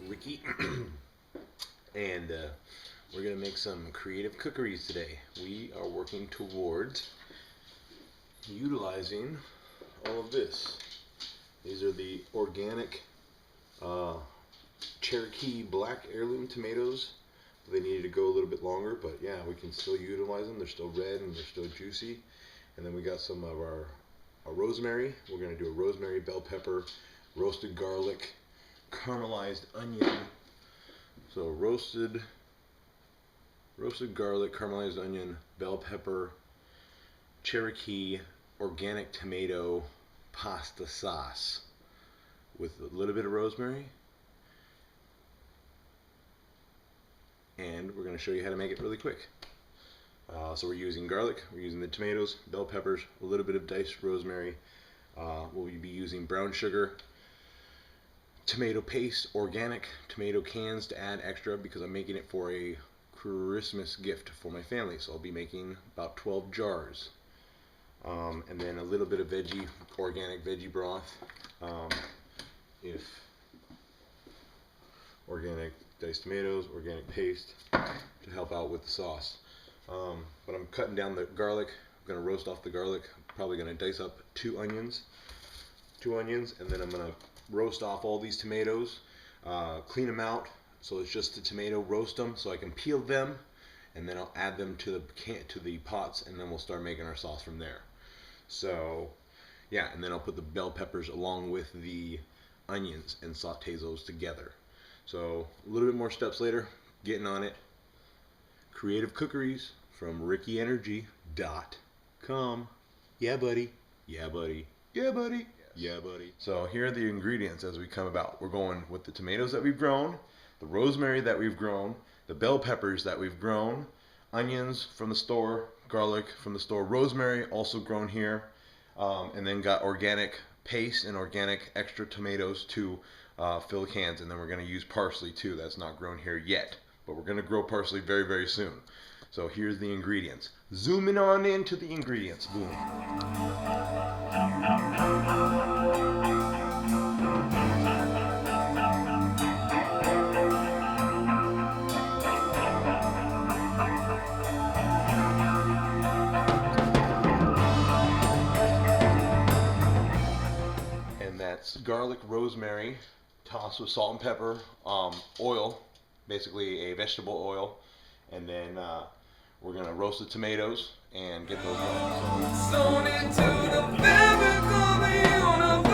Ricky, and we're going to make some creative cookeries today. We are working towards utilizing all of this. These are the organic Cherokee black heirloom tomatoes. They needed to go a little bit longer, but yeah, we can still utilize them. They're still red and they're still juicy. And then we got some of our rosemary. We're going to do a rosemary, bell pepper, roasted garlic, caramelized onion. So roasted garlic, caramelized onion, bell pepper, Cherokee organic tomato pasta sauce with a little bit of rosemary. And we're going to show you how to make it really quick. So we're using garlic, we're using the tomatoes, bell peppers, a little bit of diced rosemary. We'll be using brown sugar, tomato paste, organic tomato cans to add extra because I'm making it for a Christmas gift for my family. So I'll be making about 12 jars. And then a little bit of organic veggie broth. If organic diced tomatoes, organic paste to help out with the sauce. But I'm cutting down the garlic. I'm going to roast off the garlic. I'm probably going to dice up two onions, and then I'm going to roast off all these tomatoes, clean them out so it's just the tomato, roast them so I can peel them, and then I'll add them to the pots, and then we'll start making our sauce from there. So yeah, and then I'll put the bell peppers along with the onions and saute those together. So a little bit more steps later, getting on it. Creative Cookeries from rickyenergy.com. Yeah, buddy. Yeah, buddy. Yeah, buddy. Yes. Yeah, buddy. So here are the ingredients as we come about. We're going with the tomatoes that we've grown, the rosemary that we've grown, the bell peppers that we've grown, onions from the store, garlic from the store, rosemary also grown here, and then got organic paste and organic extra tomatoes to fill cans, and then we're going to use parsley too. That's not grown here yet, but we're going to grow parsley very, very soon. So here's the ingredients. Zooming on into the ingredients. Boom. And that's garlic, rosemary, tossed with salt and pepper, oil, basically a vegetable oil, and then we're going to roast the tomatoes and get those going. Sewn into the fabric of the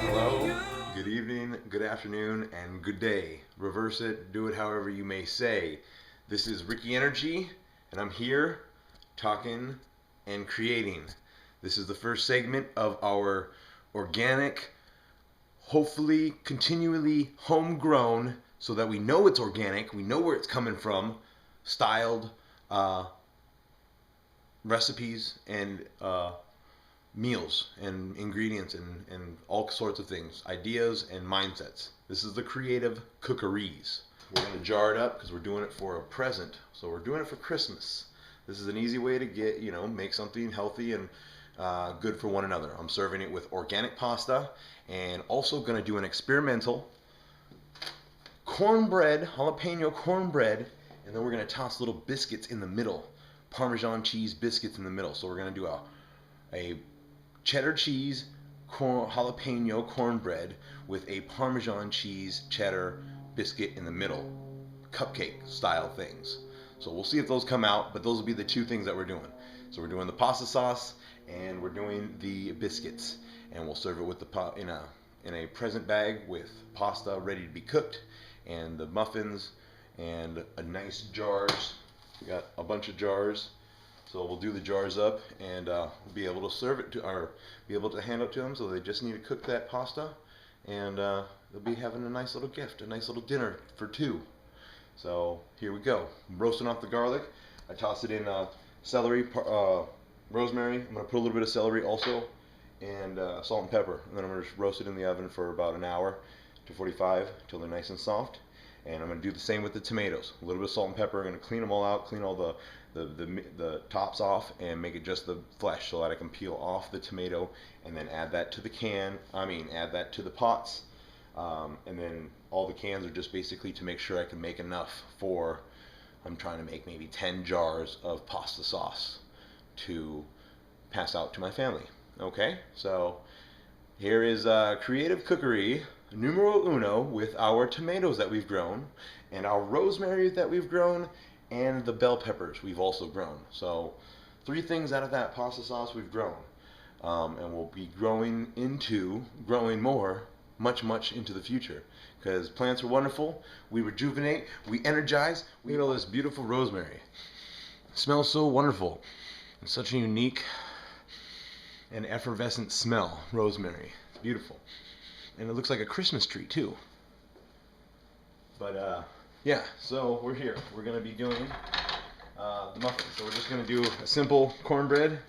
Hello, good evening, good afternoon, and good day. Reverse it, do it however you may say. This is Ricky Energy, and I'm here talking and creating. This is the first segment of our organic, hopefully continually homegrown, so that we know it's organic, we know where it's coming from, styled recipes and meals and ingredients and all sorts of things, ideas and mindsets. This is the Creative Cookeries. We're going to jar it up because we're doing it for a present, so we're doing it for Christmas. This is an easy way to get, make something healthy and good for one another. I'm serving it with organic pasta, and also going to do an experimental cornbread, jalapeno cornbread, and then we're going to toss little biscuits in the middle, Parmesan cheese biscuits in the middle. So we're going to do a cheddar cheese jalapeno cornbread with a Parmesan cheese cheddar biscuit in the middle, cupcake style things. So we'll see if those come out, but those will be the two things that we're doing. So we're doing the pasta sauce and we're doing the biscuits, and we'll serve it with the in a present bag with pasta ready to be cooked, and the muffins, and a nice jars. We got a bunch of jars, so we'll do the jars up, and we'll be able to serve it to, or be able to hand it to them. So they just need to cook that pasta, and they'll be having a nice little gift, a nice little dinner for two. So here we go. I'm roasting off the garlic. I tossed it in celery, rosemary. I'm going to put a little bit of celery also, and salt and pepper. And then I'm going to just roast it in the oven for about an hour to 45 until they're nice and soft. And I'm going to do the same with the tomatoes. A little bit of salt and pepper. I'm going to clean them all out, clean all the tops off and make it just the flesh so that I can peel off the tomato and then add that to the add that to the pots. And then all the cans are just basically to make sure I can make enough for, I'm trying to make maybe 10 jars of pasta sauce to pass out to my family. Okay, so here is Creative Cookery numero uno with our tomatoes that we've grown, and our rosemary that we've grown, and the bell peppers we've also grown. So 3 things out of that pasta sauce we've grown. And we'll be growing more, much into the future, because plants are wonderful. We rejuvenate, we energize. We get all this beautiful rosemary. It smells so wonderful. It's such a unique and effervescent smell, rosemary. It's beautiful. And it looks like a Christmas tree too. But yeah, so we're here. We're going to be doing the muffins. So we're just going to do a simple cornbread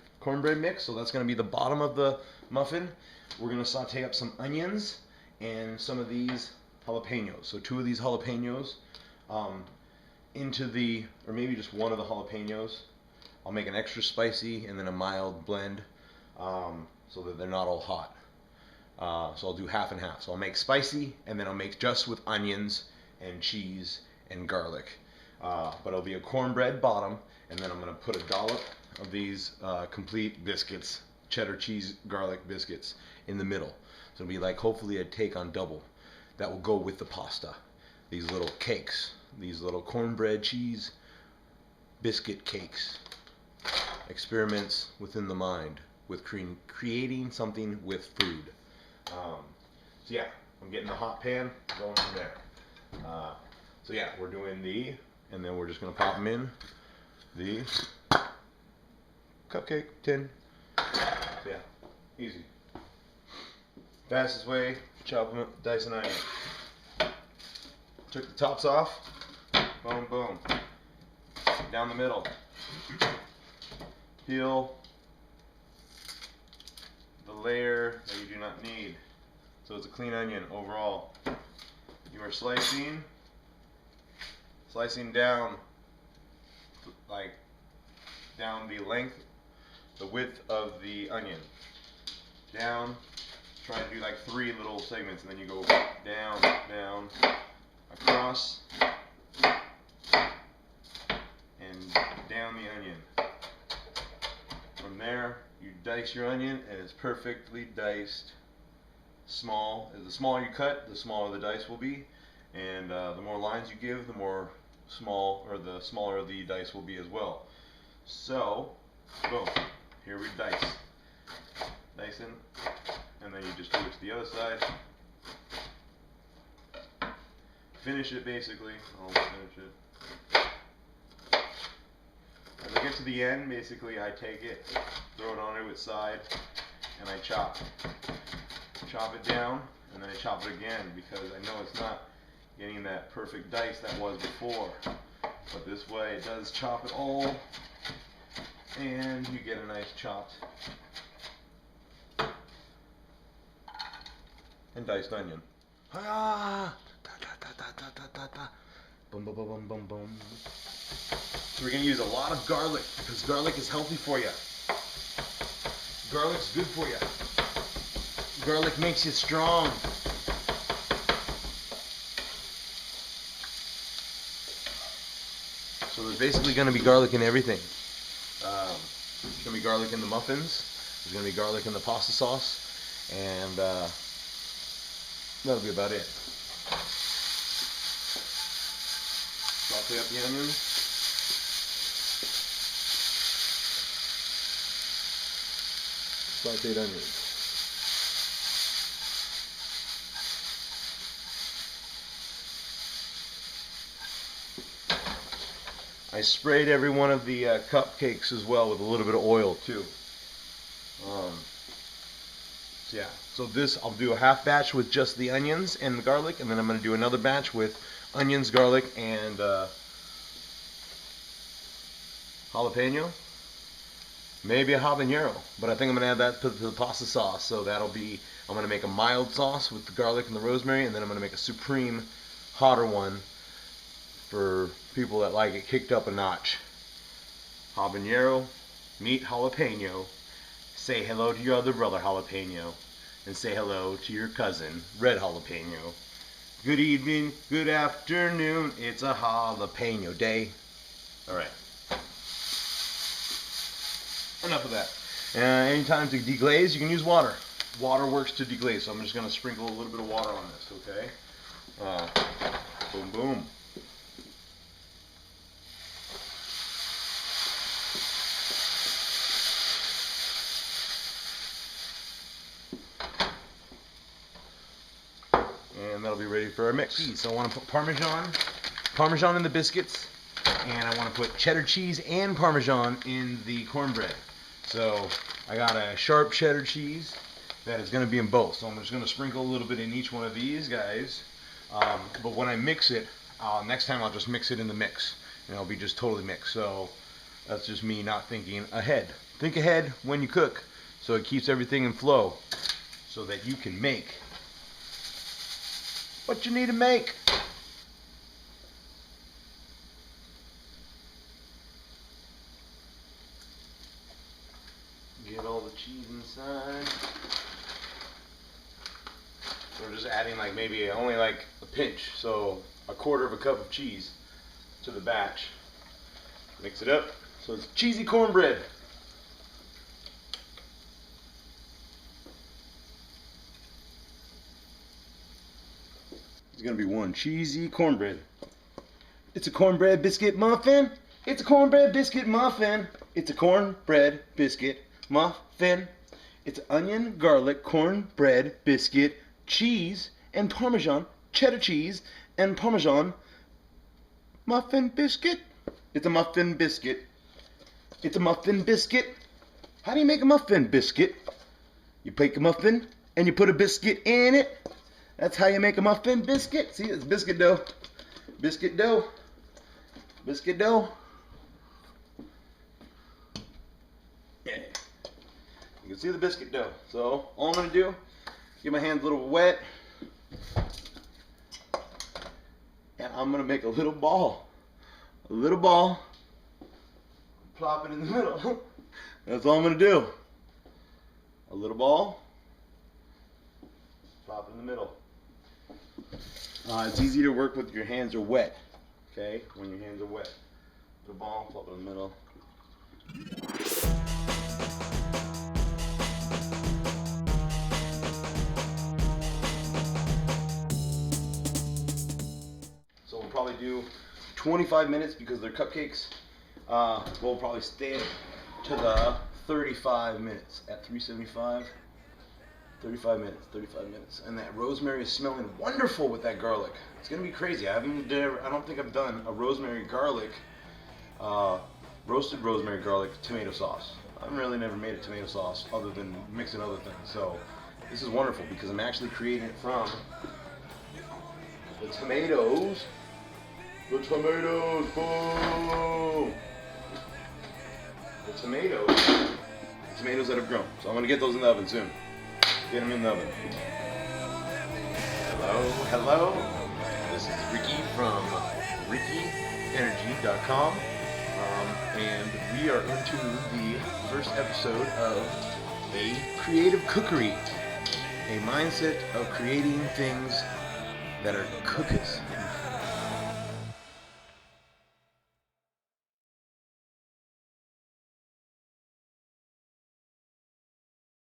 mix. So that's going to be the bottom of the muffin. We're going to saute up some onions and some of these jalapenos. So 2 of these jalapenos into the, or maybe just 1 of the jalapenos. I'll make an extra spicy and then a mild blend so that they're not all hot. So I'll do half and half. So I'll make spicy and then I'll make just with onions and cheese and garlic. But it'll be a cornbread bottom, and then I'm going to put a dollop of these complete biscuits, cheddar cheese garlic biscuits, in the middle. So it'll be like hopefully a take on double. That will go with the pasta. These little cakes, these little cornbread cheese biscuit cakes. Experiments within the mind with creating something with food. So yeah, I'm getting the hot pan going from there. So yeah, we're doing and then we're just going to pop them in the cupcake tin. So yeah, easy. Fastest way, chop them up, dice an onion. Took the tops off, boom, boom. Down the middle. Peel the layer that you do not need. So it's a clean onion overall. You are slicing down, like down the length, the width of the onion. Down, try to do like 3 little segments, and then you go down, down, across, and down the onion. From there, you dice your onion, and it's perfectly diced. Small. The smaller you cut, the smaller the dice will be, and the more lines you give, the the smaller the dice will be as well. So, boom. Here we dice. Dicing, and then you just do it to the other side. Finish it basically. Almost finish it. As I get to the end, basically I take it, throw it onto its side, and I chop. Chop it down, and then I chop it again, because I know it's not getting that perfect dice that was before. But this way it does chop it all, and you get a nice chopped and diced onion. Ah! Boom, boom, boom, boom, boom, boom. So we're going to use a lot of garlic, because garlic is healthy for you. Garlic's good for you. Garlic makes you strong. So there's basically going to be garlic in everything. There's going to be garlic in the muffins. There's going to be garlic in the pasta sauce. And that'll be about it. Saute up the onions. Sauteed onions. I sprayed every one of the cupcakes as well with a little bit of oil too. So yeah, so this I'll do a half batch with just the onions and the garlic, and then I'm going to do another batch with onions, garlic, and jalapeno. Maybe a habanero, but I think I'm going to add that to the pasta sauce. So that'll be, I'm going to make a mild sauce with the garlic and the rosemary, and then I'm going to make a supreme hotter one for people that like it kicked up a notch. habanero, meet jalapeno, say hello to your other brother jalapeno, and say hello to your cousin red jalapeno. Good evening, good afternoon, it's a jalapeno day. Alright. Enough of that. Anytime to deglaze, you can use water. Water works to deglaze, so I'm just going to sprinkle a little bit of water on this, okay? Boom, boom. And that'll be ready for our mix. So I want to put Parmesan in the biscuits, and I want to put cheddar cheese and Parmesan in the cornbread. So I got a sharp cheddar cheese that is going to be in both. So I'm just going to sprinkle a little bit in each one of these guys. But when I mix it, next time I'll just mix it in the mix, and it'll be just totally mixed. So that's just me not thinking ahead. Think ahead when you cook, so it keeps everything in flow, so that you can make what you need to make. Get all the cheese inside. So we're just adding like maybe only like a pinch, so a quarter of a cup of cheese to the batch. Mix it up so it's cheesy cornbread. It's gonna be one cheesy cornbread. It's a cornbread biscuit muffin. It's a cornbread biscuit muffin. It's a cornbread biscuit muffin. It's onion, garlic, cornbread biscuit, cheese, and Parmesan, cheddar cheese, and Parmesan muffin biscuit. It's a muffin biscuit. It's a muffin biscuit. How do you make a muffin biscuit? You take a muffin and you put a biscuit in it. That's how you make a muffin biscuit. See, it's biscuit dough. Biscuit dough. Biscuit dough. Yeah. You can see the biscuit dough. So all I'm going to do, get my hands a little wet, and I'm going to make a little ball. A little ball. Plop it in the middle. That's all I'm going to do. A little ball. Plop it in the middle. It's easy to work with your hands are wet. Okay, when your hands are wet. The ball, plop it in the middle. So we'll probably do 25 minutes because they're cupcakes. We'll probably stay to the 35 minutes at 375. 35 minutes. And that rosemary is smelling wonderful with that garlic. It's gonna be crazy. I don't think I've done a rosemary garlic, roasted rosemary garlic tomato sauce. I've really never made a tomato sauce other than mixing other things. So this is wonderful because I'm actually creating it from the tomatoes. The tomatoes, boom! The tomatoes that have grown. So I'm gonna get those in the oven soon. Get them in the oven. Hello. This is Ricky from RickyEnergy.com, and we are into the first episode of a creative cookery, a mindset of creating things that are cookies.